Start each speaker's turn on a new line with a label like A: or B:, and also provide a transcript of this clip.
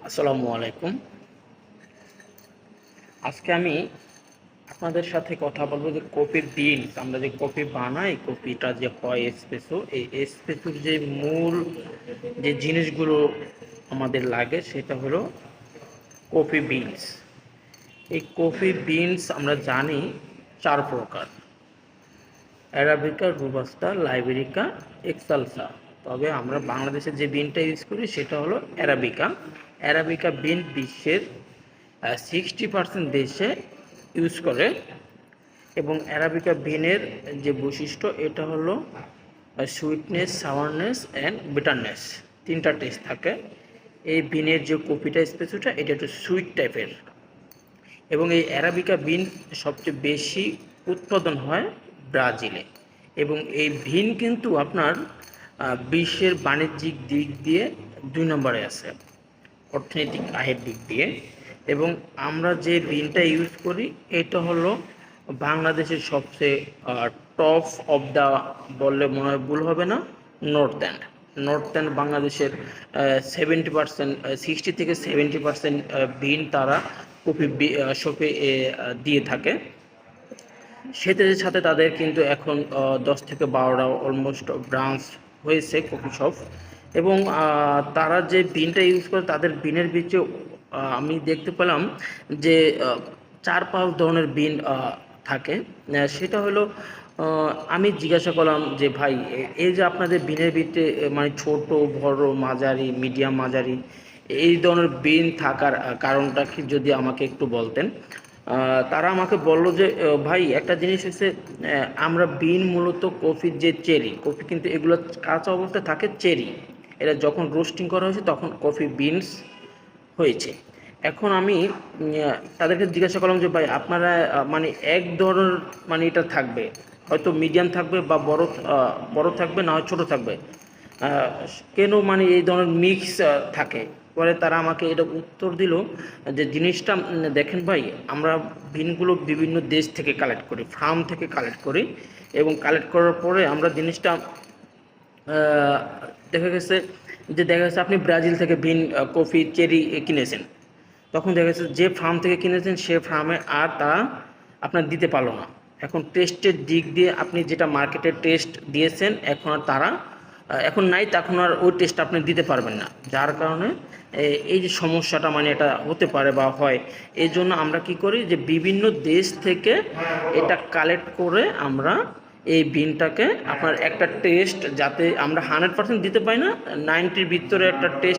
A: আসসালামু আলাইকুম। আজকে আমি আপনাদের সাথে কথা বলবো যে কফির বিনস, আমরা যে কফি বানাই, কফিটা যে হয় এসপ্রেসো, এই এসপ্রেসোর যে মূল যে জিনিসগুলো আমাদের লাগে সেটা হলো কফি বিনস। এই কফি বিনস আমরা জানি চার প্রকার: অ্যারাবিকা, রোবাস্টা, লাইবেরিকা, এক্সালসা। তবে আমরা বাংলাদেশে যে বিনটা ইউজ করি সেটা হলো অ্যারাবিকা। অ্যারাবিকা বিন বিশ্বের 60% দেশে ইউজ করে। এবং অ্যারাবিকা বিনের যে বৈশিষ্ট্য, এটা হলো সুইটনেস, সাওয়ারনেস অ্যান্ড বিটারনেস, তিনটা টেস্ট থাকে। এই বিনের যে কফিটা, স্পেসোটা, এটা একটু সুইট টাইপের। এবং এই অ্যারাবিকা বিন সবচেয়ে বেশি উৎপাদন হয় ব্রাজিলে। এবং এই বিন কিন্তু আপনার বিশ্বের বাণিজ্যিক দিক দিয়ে 2 নম্বরে আছে, অর্থনৈতিক আয়ের দিক দিয়ে। এবং আমরা যে বিনটা ইউজ করি এটা হলো বাংলাদেশের সবচেয়ে টপ অফ দ্য, বললে মনে হয় ভুল হবে না, নর্থ এন্ড বাংলাদেশের 70%, 60 থেকে 70% বিন তারা কফি শপে দিয়ে থাকে। সেটার সাথে তাদের কিন্তু এখন 10 থেকে 12টা অলমোস্ট ব্রাঞ্চ হয়েছে কফি শপ। এবং তারা যে বিনটা ইউজ করে, তাদের বিনের ভিতরে আমি দেখতে পেলাম যে 4-5 ধরনের বিন থাকে। সেটা হলো, আমি জিজ্ঞাসা করলাম যে ভাই, এই যে আপনাদের বিনের ভিতরে মানে ছোট, বড়, মাঝারি, মিডিয়াম, মাঝারি, এই ধরনের বিন থাকার কারণটা কি যদি আমাকে একটু বলতেন। তারা আমাকে বললো যে ভাই, একটা জিনিস হচ্ছে, আমরা বিন মূলত কফির যে চেরি, কফি কিন্তু এগুলো কাঁচা অবস্থায় থাকে চেরি, এটা যখন রোস্টিং করা হয়েছে তখন কফি বিনস হয়েছে। এখন আমি তাদেরকে জিজ্ঞাসা করলাম যে ভাই, আপনারা মানে এক ধরনের, মানে এটা থাকবে, হয়তো মিডিয়াম থাকবে বা বড় থাকবে, না হয় ছোটো থাকবে, আহ, কেন মানে এই ধরনের মিক্স থাকে? পরে তারা আমাকে এটা উত্তর দিল যে জিনিসটা দেখেন ভাই, আমরা বিনগুলো বিভিন্ন দেশ থেকে কালেক্ট করি, ফার্ম থেকে কালেক্ট করি। এবং কালেক্ট করার পরে আমরা জিনিসটা দেখা গেছে আপনি ব্রাজিল থেকে বিন, কফি, চেরি কিনেছেন, তখন দেখা গেছে যে ফার্ম থেকে কিনেছেন সে ফার্মে আর তারা আপনার দিতে পারলো না। এখন টেস্টের দিক দিয়ে আপনি যেটা মার্কেটের টেস্ট দিয়েছেন, এখন আর তারা এখন নাই, তখন আর ওই টেস্ট আপনি দিতে পারবেন না। যার কারণে এই যে সমস্যাটা মানে এটা হতে পারে বা হয়, এই জন্য আমরা কি করি যে বিভিন্ন দেশ থেকে এটা কালেক্ট করে আমরা এই বিনটাকে আপনার একটা টেস্ট, যাতে আমরা 100% দিতে পারি না, 90-র ভিতরে একটা টেস্ট